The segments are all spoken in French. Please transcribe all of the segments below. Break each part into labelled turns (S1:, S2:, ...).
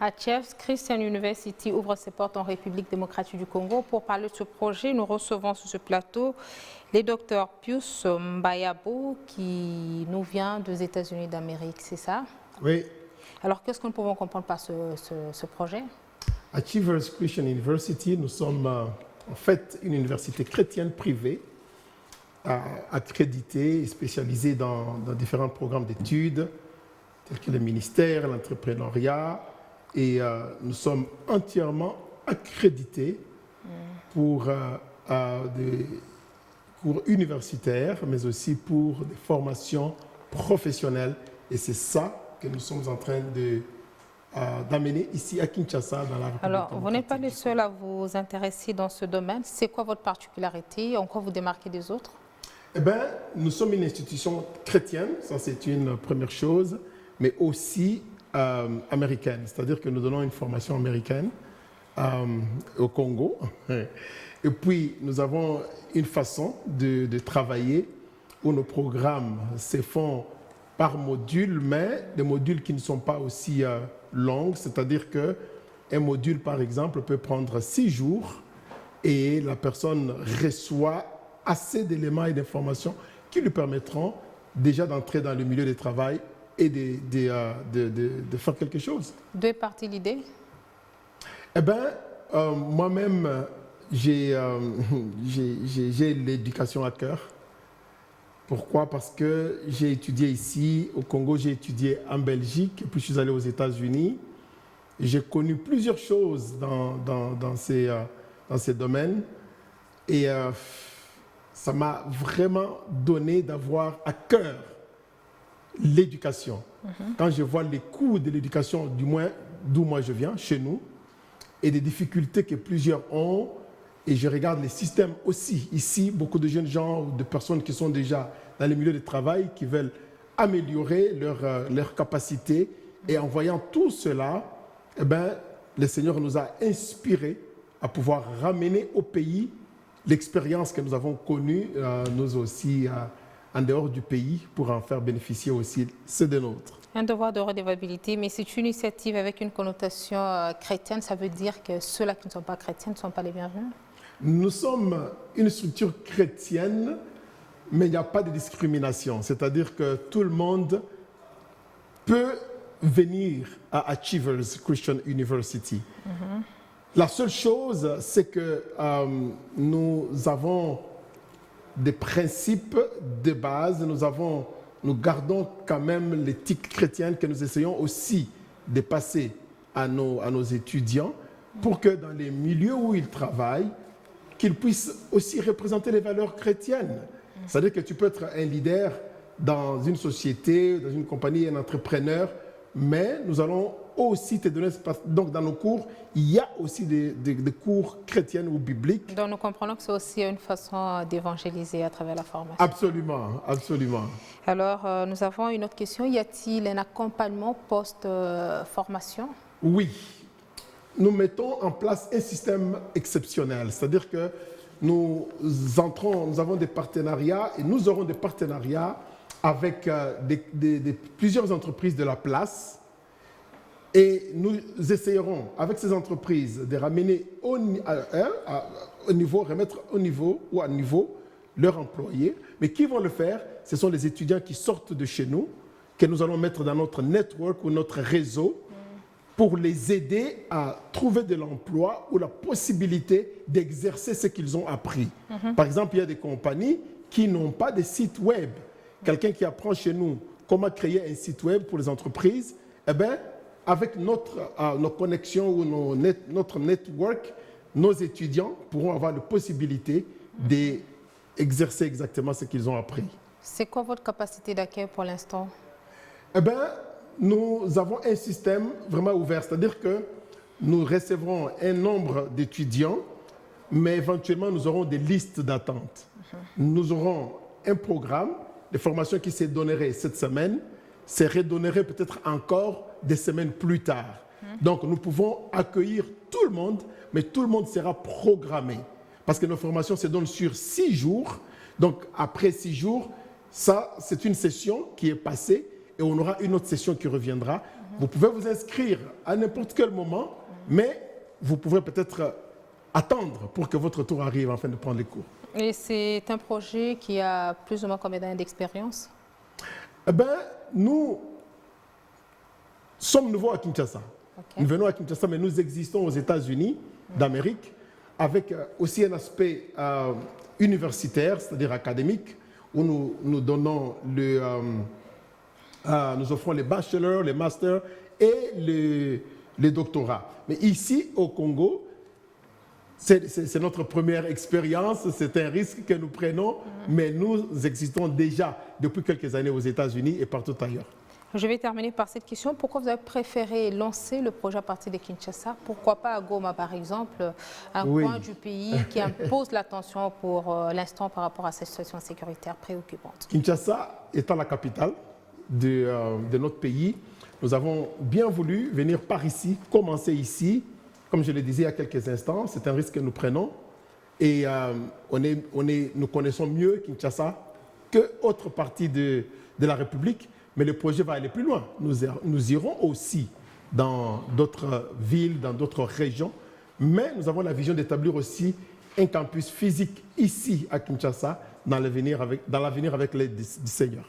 S1: Achievers Christian University ouvre ses portes en République démocratique du Congo. Pour parler de ce projet, nous recevons sur ce plateau les docteurs Pius Mbayabo qui nous vient des États-Unis d'Amérique, c'est ça?
S2: Oui.
S1: Alors, qu'est-ce que nous pouvons comprendre par ce projet?
S2: Achievers Christian University, nous sommes en fait une université chrétienne privée accréditée et spécialisée dans différents programmes d'études tels que le ministère, l'entrepreneuriat, et nous sommes entièrement accrédités pour des cours universitaires, mais aussi pour des formations professionnelles. Et c'est ça que nous sommes en train d'amener ici à Kinshasa, dans la République.
S1: Alors, vous n'êtes pas les seuls à vous intéresser dans ce domaine. C'est quoi votre particularité? En quoi vous démarquez des autres?
S2: Eh bien, nous sommes une institution chrétienne, ça c'est une première chose, mais aussi américaine. C'est-à-dire que nous donnons une formation américaine au Congo. Et puis, nous avons une façon de travailler où nos programmes se font par module, mais des modules qui ne sont pas aussi longs. C'est-à-dire qu'un module, par exemple, peut prendre 6 jours et la personne reçoit assez d'éléments et d'informations qui lui permettront déjà d'entrer dans le milieu du travail et de faire quelque chose.
S1: D'où est partie l'idée?
S2: Eh bien, moi-même, j'ai l'éducation à cœur. Pourquoi? Parce que j'ai étudié ici, au Congo, j'ai étudié en Belgique, puis je suis allé aux États-Unis. J'ai connu plusieurs choses dans ces domaines. Et ça m'a vraiment donné d'avoir à cœur l'éducation. Quand je vois les coûts de l'éducation, du moins d'où moi je viens, chez nous, et des difficultés que plusieurs ont, et je regarde les systèmes aussi. Ici, beaucoup de jeunes gens ou de personnes qui sont déjà dans les milieux de travail, qui veulent améliorer leur capacité. Et en voyant tout cela, eh ben, le Seigneur nous a inspirés à pouvoir ramener au pays l'expérience que nous avons connue, nous aussi, en dehors du pays, pour en faire bénéficier aussi ceux des nôtres.
S1: Un devoir de redevabilité, mais c'est une initiative avec une connotation chrétienne. Ça veut dire que ceux-là qui ne sont pas chrétiens ne sont pas les bienvenus?
S2: Nous sommes une structure chrétienne, mais il n'y a pas de discrimination. C'est-à-dire que tout le monde peut venir à Achievers Christian University. La seule chose, c'est que nous avons des principes de base, nous gardons quand même l'éthique chrétienne que nous essayons aussi de passer à nos étudiants pour que dans les milieux où ils travaillent, qu'ils puissent aussi représenter les valeurs chrétiennes. C'est-à-dire que tu peux être un leader dans une société, dans une compagnie, un entrepreneur, mais nous allons aussi te donner, donc dans nos cours, il y a aussi des cours chrétiens ou bibliques.
S1: Donc nous comprenons que c'est aussi une façon d'évangéliser à travers la formation.
S2: Absolument, absolument.
S1: Alors nous avons une autre question. Y a-t-il un accompagnement post-formation?
S2: Oui. Nous mettons en place un système exceptionnel. C'est-à-dire que nous avons des partenariats et nous aurons des partenariats avec plusieurs entreprises de la place. Et nous essayerons, avec ces entreprises, de ramener remettre au niveau ou à niveau leurs employés. Mais qui vont le faire? Ce sont les étudiants qui sortent de chez nous, que nous allons mettre dans notre network ou notre réseau pour les aider à trouver de l'emploi ou la possibilité d'exercer ce qu'ils ont appris. Par exemple, il y a des compagnies qui n'ont pas de site web. Quelqu'un qui apprend chez nous comment créer un site web pour les entreprises, eh bien, avec nos connexions ou notre network, nos étudiants pourront avoir la possibilité d'exercer exactement ce qu'ils ont appris.
S1: C'est quoi votre capacité d'accueil pour l'instant?
S2: Eh bien, nous avons un système vraiment ouvert, c'est-à-dire que nous recevrons un nombre d'étudiants, mais éventuellement nous aurons des listes d'attente. Nous aurons un programme de formation qui se donnerait cette semaine, se redonnerait peut-être encore des semaines plus tard. Donc nous pouvons accueillir tout le monde, mais tout le monde sera programmé. Parce que nos formations se donnent sur 6 jours. Donc après 6 jours, ça c'est une session qui est passée et on aura une autre session qui reviendra Vous pouvez vous inscrire à n'importe quel moment, mais vous pouvez peut-être attendre pour que votre tour arrive afin de prendre les cours.
S1: Et c'est un projet qui a plus ou moins combien d'années d'expérience?
S2: Eh bien, nous sommes nouveaux à Kinshasa.
S1: Okay.
S2: Nous venons à Kinshasa, mais nous existons aux États-Unis d'Amérique, avec aussi un aspect universitaire, c'est-à-dire académique, où nous donnons nous offrons les bachelors, les masters et les doctorats. Mais ici, au Congo, c'est notre première expérience, c'est un risque que nous prenons, mais nous existons déjà depuis quelques années aux États-Unis et partout ailleurs.
S1: Je vais terminer par cette question. Pourquoi vous avez préféré lancer le projet à partir de Kinshasa? Pourquoi pas à Goma, par exemple, un coin du pays qui impose l'attention pour l'instant par rapport à cette situation sécuritaire préoccupante?
S2: Kinshasa étant la capitale de notre pays, nous avons bien voulu venir par ici, commencer ici. Comme je le disais il y a quelques instants, c'est un risque que nous prenons. Et nous connaissons mieux Kinshasa qu'autre partie de la République. Mais le projet va aller plus loin. Nous irons aussi dans d'autres villes, dans d'autres régions. Mais nous avons la vision d'établir aussi un campus physique ici à Kinshasa dans l'avenir avec l'aide du Seigneur.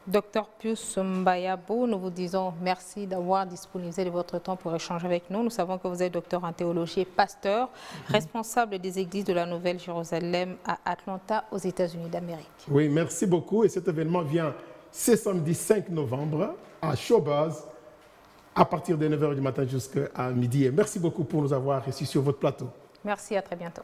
S1: Docteur Pius Mbayabo, nous vous disons merci d'avoir disponibilisé de votre temps pour échanger avec nous. Nous savons que vous êtes docteur en théologie et pasteur, responsable des églises de la Nouvelle-Jérusalem à Atlanta, aux États-Unis d'Amérique.
S2: Oui, merci beaucoup. Et cet événement vient ce samedi 5 novembre à Showbuzz, à partir de 9h du matin jusqu'à midi. Et merci beaucoup pour nous avoir reçus sur votre plateau.
S1: Merci, à très bientôt.